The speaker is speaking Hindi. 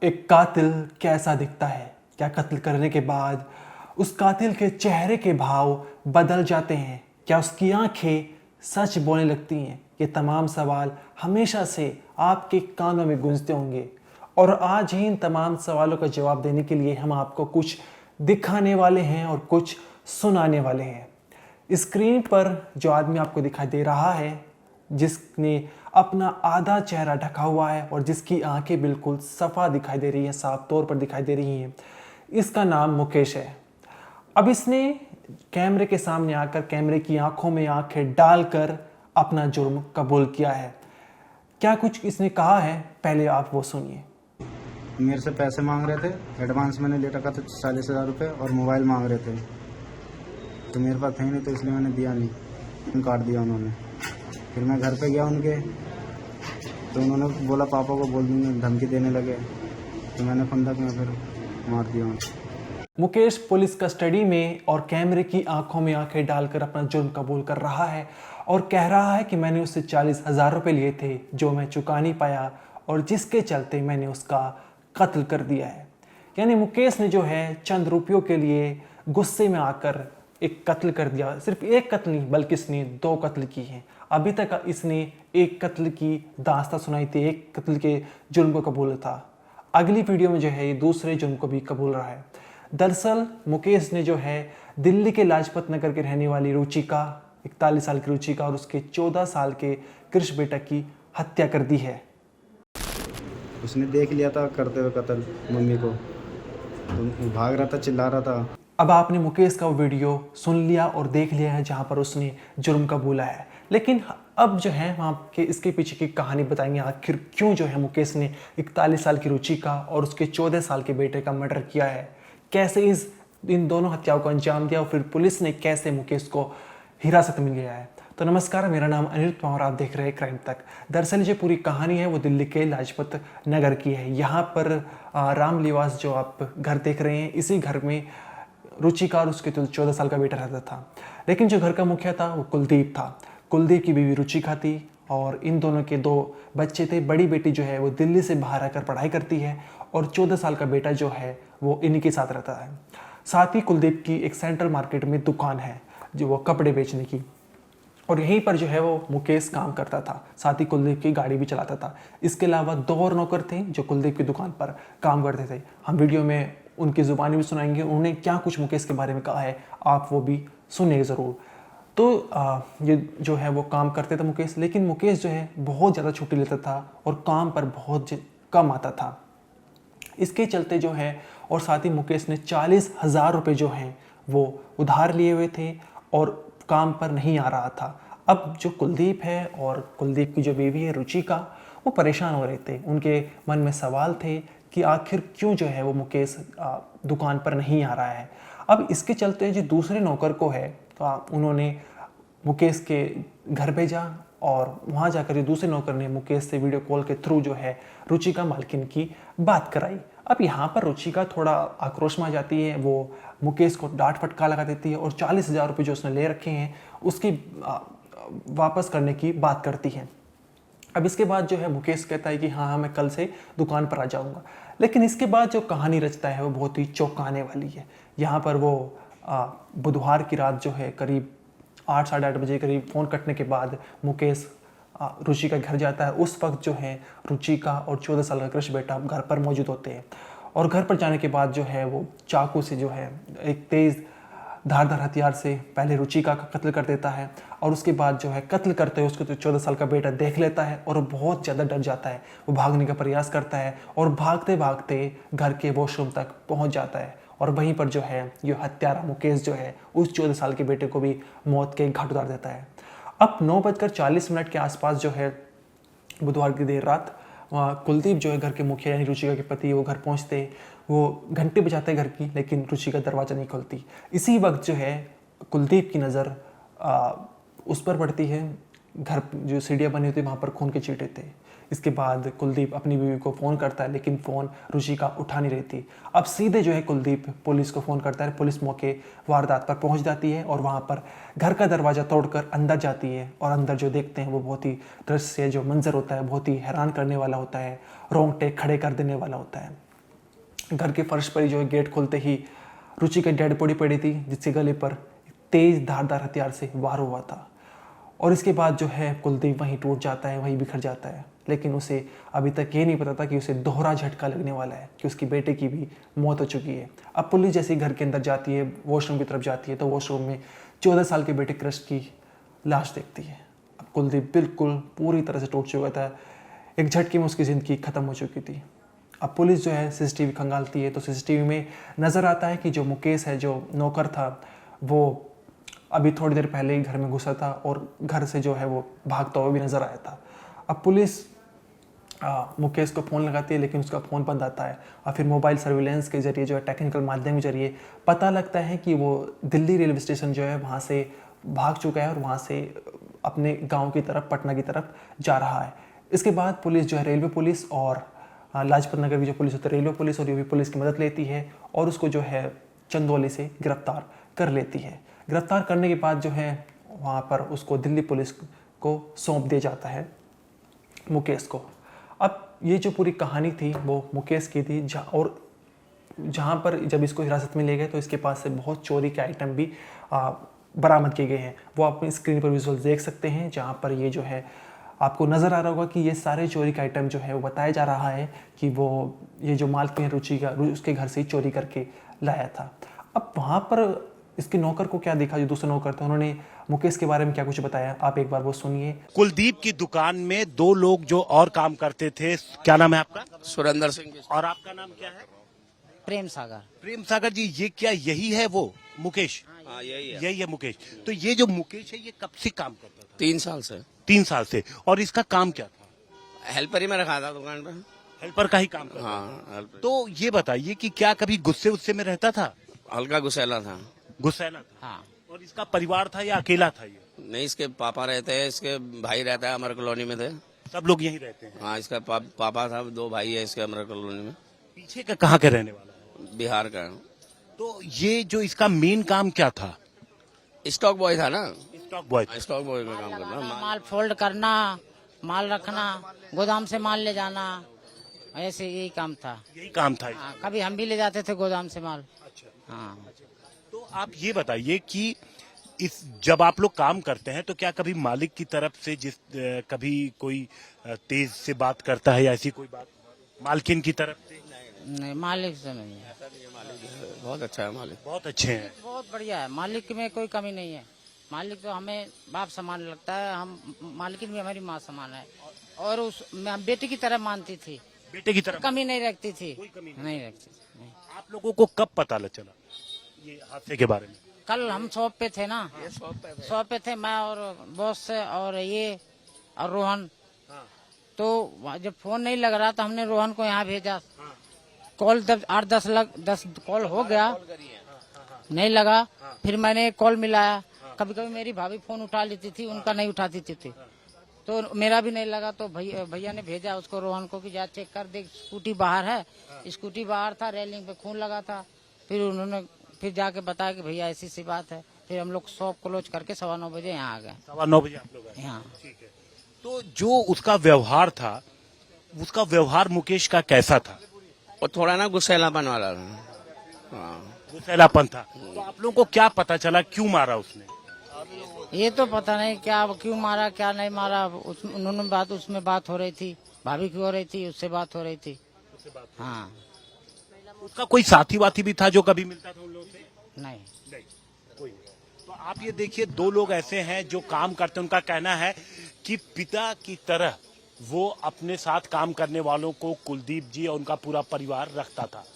एक कातिल कैसा दिखता है? क्या कत्ल करने के बाद उस कातिल के चेहरे के भाव बदल जाते हैं? क्या उसकी आंखें सच बोलने लगती हैं? ये तमाम सवाल हमेशा से आपके कानों में गूंजते होंगे और आज ही इन तमाम सवालों का जवाब देने के लिए हम आपको कुछ दिखाने वाले हैं और कुछ सुनाने वाले हैं। स्क्रीन पर जो आदमी आपको दिखाई दे रहा है, जिसने अपना आधा चेहरा ढका हुआ है और जिसकी आंखें बिल्कुल सफ़ा दिखाई दे रही हैं, साफ तौर पर दिखाई दे रही हैं, इसका नाम मुकेश है। अब इसने कैमरे के सामने आकर कैमरे की आंखों में आंखें डालकर अपना जुर्म कबूल किया है। क्या कुछ इसने कहा है, पहले आप वो सुनिए। मेरे से पैसे मांग रहे थे, एडवांस मैंने ले रखा था 40,000 रुपये और मोबाइल मांग रहे थे, तो मेरे पास थे नहीं, तो इसलिए मैंने दिया नहीं, काट दिया उन्होंने। फिर मैं घर पे गया उनके, तो उन्होंने बोला पापा को बोल दूँगी, धमकी देने लगे, तो मैंने फंदा में फिर मार दिया उनको। मुकेश पुलिस कस्टडी में और कैमरे की आंखों में आंखें डालकर अपना जुर्म कबूल कर रहा है और कह रहा है कि मैंने उससे 40,000 रुपये लिए थे जो मैं चुका नहीं पाया और जिसके चलते मैंने उसका कत्ल कर दिया है। यानी मुकेश ने जो है चंद रुपयों के लिए गुस्से में आकर एक कत्ल कर दिया। सिर्फ एक कत्ल नहीं बल्कि इसने 2 कत्ल की हैं। अभी तक इसने एक कत्ल की दास्तां सुनाई थी, एक कत्ल के जुर्म को कबूल था। अगली वीडियो में जो है ये दूसरे जुर्म को भी कबूल रहा है। दरअसल मुकेश ने जो है दिल्ली के लाजपत नगर के रहने वाली रुचिका, 41 साल की रुचिका और उसके 14 साल के कृष बेटा की हत्या कर दी है। उसने देख लिया था करते हुए कत्ल मम्मी को, तो भाग रहा था, चिल्ला रहा था। अब आपने मुकेश का वो वीडियो सुन लिया और देख लिया है जहाँ पर उसने जुर्म कबूला है, लेकिन अब जो है वहाँ के इसके पीछे की कहानी बताएंगे। आखिर क्यों जो है मुकेश ने 41 साल की रुचिका और उसके 14 साल के बेटे का मर्डर किया है, कैसे इन दोनों हत्याओं को अंजाम दिया और फिर पुलिस ने कैसे मुकेश को हिरासत में लिया है। तो नमस्कार, मेरा नाम अनिरुद्ध पवार, आप देख रहे हैं क्राइम तक। दरअसल जो पूरी कहानी है वो दिल्ली के लाजपत नगर की है। यहाँ पर रामनिवास जो आप घर देख रहे हैं, इसी घर में रुचिका और उसके 14 साल का बेटा रहता था। लेकिन जो घर का मुखिया था वो कुलदीप था। कुलदीप की बीवी रुचिका थी और इन दोनों के 2 बच्चे थे। बड़ी बेटी जो है वो दिल्ली से बाहर आकर पढ़ाई करती है और 14 साल का बेटा जो है वो इन्हीं के साथ रहता है। साथ ही कुलदीप की एक सेंट्रल मार्केट में दुकान है जो वो कपड़े बेचने की, और यहीं पर जो है वो मुकेश काम करता था। साथ ही कुलदीप की गाड़ी भी चलाता था। इसके अलावा 2 और नौकर थे जो कुलदीप की दुकान पर काम करते थे। हम वीडियो में उनकी ज़ुबानी भी सुनाएंगे, उन्होंने क्या कुछ मुकेश के बारे में कहा है, आप वो भी सुनिए ज़रूर। तो ये जो है वो काम करते थे मुकेश, लेकिन मुकेश जो है बहुत ज़्यादा छुट्टी लेता था और काम पर बहुत कम आता था। इसके चलते जो है और साथ ही मुकेश ने 40,000 रुपये जो हैं वो उधार लिए हुए थे और काम पर नहीं आ रहा था। अब जो कुलदीप है और कुलदीप की जो बीवी है रुचिका, वो परेशान हो रहे थे। उनके मन में सवाल थे कि आखिर क्यों जो है वो मुकेश दुकान पर नहीं आ रहा है। अब इसके चलते जो दूसरे नौकर को है तो उन्होंने मुकेश के घर भेजा और वहाँ जाकर जो दूसरे नौकर ने मुकेश से वीडियो कॉल के थ्रू जो है रुचिका मालकिन की बात कराई। अब यहाँ पर रुचिका थोड़ा आक्रोश में आ जाती है, वो मुकेश को डांट फटका लगा देती है और 40,000 रुपये जो उसने ले रखे हैं उसकी वापस करने की बात करती है। अब इसके बाद जो है मुकेश कहता है कि हाँ मैं कल से दुकान पर आ जाऊँगा। लेकिन इसके बाद जो कहानी रचता है वो बहुत ही चौंकाने वाली है। यहाँ पर वो बुधवार की रात जो है करीब 8 साढ़े 8 बजे करीब फ़ोन कटने के बाद मुकेश रुचिका के घर जाता है। उस वक्त जो है रुचिका और 14 साल का कृष बेटा घर पर मौजूद होते हैं और घर पर जाने के बाद जो है वो चाकू से जो है एक तेज़ धारदार हथियार से पहले रुचिका का कत्ल कर देता है और उसके बाद जो है कत्ल करते हुए उसको 14 साल का बेटा देख लेता है और बहुत ज़्यादा डर जाता है। वो भागने का प्रयास करता है और भागते भागते घर के वॉशरूम तक पहुंच जाता है और वहीं पर जो है ये हत्यारा मुकेश जो है उस 14 साल के बेटे को भी मौत के घाट उतार देता है। अब 9:40 के आसपास जो है बुधवार की देर रात कुलदीप जो है घर के मुखिया यानी रुचिका के पति, वो घर पहुंचते, वो घंटे बजाते घर की, लेकिन रुचिका दरवाज़ा नहीं खोलती। इसी वक्त जो है कुलदीप की नज़र उस पर पड़ती है, घर जो सीढ़ियाँ बनी होती है वहाँ पर खून के छींटे थे। इसके बाद कुलदीप अपनी बीवी को फ़ोन करता है लेकिन फ़ोन रुचिका उठा नहीं रही थी। अब सीधे जो है कुलदीप पुलिस को फ़ोन करता है। पुलिस मौके वारदात पर पहुंच जाती है और वहाँ पर घर का दरवाज़ा तोड़कर अंदर जाती है और अंदर जो देखते हैं वो बहुत ही दृश्य जो मंजर होता है बहुत ही हैरान करने वाला होता है, रोंगटे खड़े कर देने वाला होता है। घर के फर्श पर ही जो है गेट खोलते ही रुचि की डेड बॉडी पड़ी थी, जिसके गले पर तेज धारदार हथियार से वार हुआ था। और इसके बाद जो है कुलदीप वहीं टूट जाता है, वहीं बिखर जाता है। लेकिन उसे अभी तक ये नहीं पता था कि उसे दोहरा झटका लगने वाला है, कि उसकी बेटे की भी मौत हो चुकी है। अब पुलिस जैसे ही घर के अंदर जाती है, वॉशरूम की तरफ जाती है, तो वॉशरूम में 14 साल के बेटे कृष्ण की लाश देखती है। अब कुलदीप बिल्कुल पूरी तरह से टूट चुका था, एक झटके में उसकी ज़िंदगी ख़त्म हो चुकी थी। अब पुलिस जो है सीसीटीवी खंगालती है, तो सीसीटीवी में नज़र आता है कि जो मुकेश है, जो नौकर था, वो अभी थोड़ी देर पहले ही घर में घुसा था और घर से जो है वो भागता हुआ भी नज़र आया था। अब पुलिस मुकेश को फ़ोन लगाती है, लेकिन उसका फ़ोन बंद आता है। और फिर मोबाइल सर्विलेंस के जरिए जो है, टेक्निकल माध्यम के जरिए पता लगता है कि वो दिल्ली रेलवे स्टेशन जो है वहाँ से भाग चुका है और वहाँ से अपने गांव की तरफ, पटना की तरफ जा रहा है। इसके बाद पुलिस जो है, रेलवे पुलिस और लाजपत नगर की जो पुलिस होती है, रेलवे पुलिस और यूपी पुलिस की मदद लेती है और उसको जो है चंदौली से गिरफ्तार कर लेती है। गिरफ्तार करने के बाद जो है वहाँ पर उसको दिल्ली पुलिस को सौंप दिया जाता है, मुकेश को। अब ये जो पूरी कहानी थी वो मुकेश की थी, जहाँ पर जब इसको हिरासत में ले गए तो इसके पास से बहुत चोरी के आइटम भी बरामद किए गए हैं। वो आप स्क्रीन पर विजुअल देख सकते हैं, जहाँ पर ये जो है आपको नज़र आ रहा होगा कि ये सारे चोरी का आइटम जो है वो बताया जा रहा है कि वो ये जो मालकिन रुचि का उसके घर से ही चोरी करके लाया था। अब वहाँ पर इसके नौकर को क्या देखा, जो दूसरे नौकर थे, उन्होंने मुकेश के बारे में क्या कुछ बताया, आप एक बार वो सुनिए। कुलदीप की दुकान में 2 लोग जो और काम करते थे, क्या नाम है आपका? सुरेंद्र सिंह। और आपका नाम क्या है? प्रेम सागर। प्रेम सागर जी, ये क्या यही है वो मुकेश? हाँ यही है। यही है मुकेश। तो ये जो मुकेश है ये कब से काम करता था? 3 साल से। 3 साल से। और इसका काम क्या था? हेल्पर ही में रखा था दुकान पे। हेल्पर का ही काम करता हाँ हेल्पर। तो ये बताइए कि क्या कभी गुस्से उस्से में रहता था? हल्का गुस्सैला था। गुस्सैला था। हाँ। और इसका परिवार था या अकेला था ये? नहीं, इसके पापा रहते हैं, इसके भाई रहता है, अमर कॉलोनी में थे। सब लोग यहीं रहते हैं? हाँ, इसका पापा था, 2 भाई है इसके अमर कॉलोनी में। पीछे का कहाँ के रहने वाला है? बिहार का। तो ये जो इसका मेन काम क्या था? स्टॉक बॉय था ना। Stock boy. स्टॉक बॉय में काम करना। माल फोल्ड करना, माल रखना, गोदाम से माल ले जाना, ऐसे यही काम था। यही काम था। हाँ, कभी हम भी ले जाते थे गोदाम से माल। अच्छा। हाँ। तो आप ये बताइए कि जब आप लोग काम करते हैं तो क्या कभी मालिक की तरफ से कभी कोई तेज से बात करता है या ऐसी कोई बात मालकिन की तरफ से? नहीं, मालिक से नहीं है। बहुत अच्छा है मालिक। बहुत अच्छे हैं। बहुत बढ़िया है, मालिक में कोई कमी नहीं है। मालिक तो हमें बाप समान लगता है, हम मालिकिन भी हमारी माँ समान है और उस बेटी की तरह मानती थी। बेटे की तरफ कमी नहीं रखती थी। कोई कमी नहीं रखती थी। आप लोगों को कब पता चला ये हादसे के बारे में? कल हम शॉप पे थे ना, शॉप पे थे मैं और बॉस से और ये और रोहन। तो जब फोन नहीं लग रहा तो हमने रोहन को यहाँ भेजा। कॉल 8-10 कॉल हो गया, नहीं लगा। फिर मैंने कॉल मिलाया। कभी कभी मेरी भाभी फोन उठा लेती थी, उनका नहीं उठाती थी, तो मेरा भी नहीं लगा। तो भैया ने भेजा उसको, रोहन को, कि जा चेक कर देख, स्कूटी बाहर है। स्कूटी बाहर था, रेलिंग पे खून लगा था। फिर उन्होंने फिर जाके बताया कि भैया ऐसी सी बात है। फिर हम लोग शॉप क्लोज करके 9:15 बजे यहाँ आ गए। 9:15 बजे आप लोग आए? यहाँ। ठीक है। तो जो उसका व्यवहार था, उसका व्यवहार मुकेश का कैसा था? वो थोड़ा ना गुस्सैलापन वाला था। हाँ। गुस्सैलापन था। तो आप लोगों को क्या पता चला क्यों मारा उसने? ये तो पता नहीं क्या क्यों मारा, क्या नहीं मारा। उन्होंने उसमें बात हो रही थी, भाभी की हो रही थी, उससे बात हो रही थी। हाँ। उसका कोई साथी वाथी भी था जो कभी मिलता था उन लोगों से? नहीं। कोई नहीं। तो आप ये देखिए, 2 लोग ऐसे हैं जो काम करते हैं। उनका कहना है कि पिता की तरह वो अपने साथ काम करने वालों को कुलदीप जी और उनका पूरा परिवार रखता था।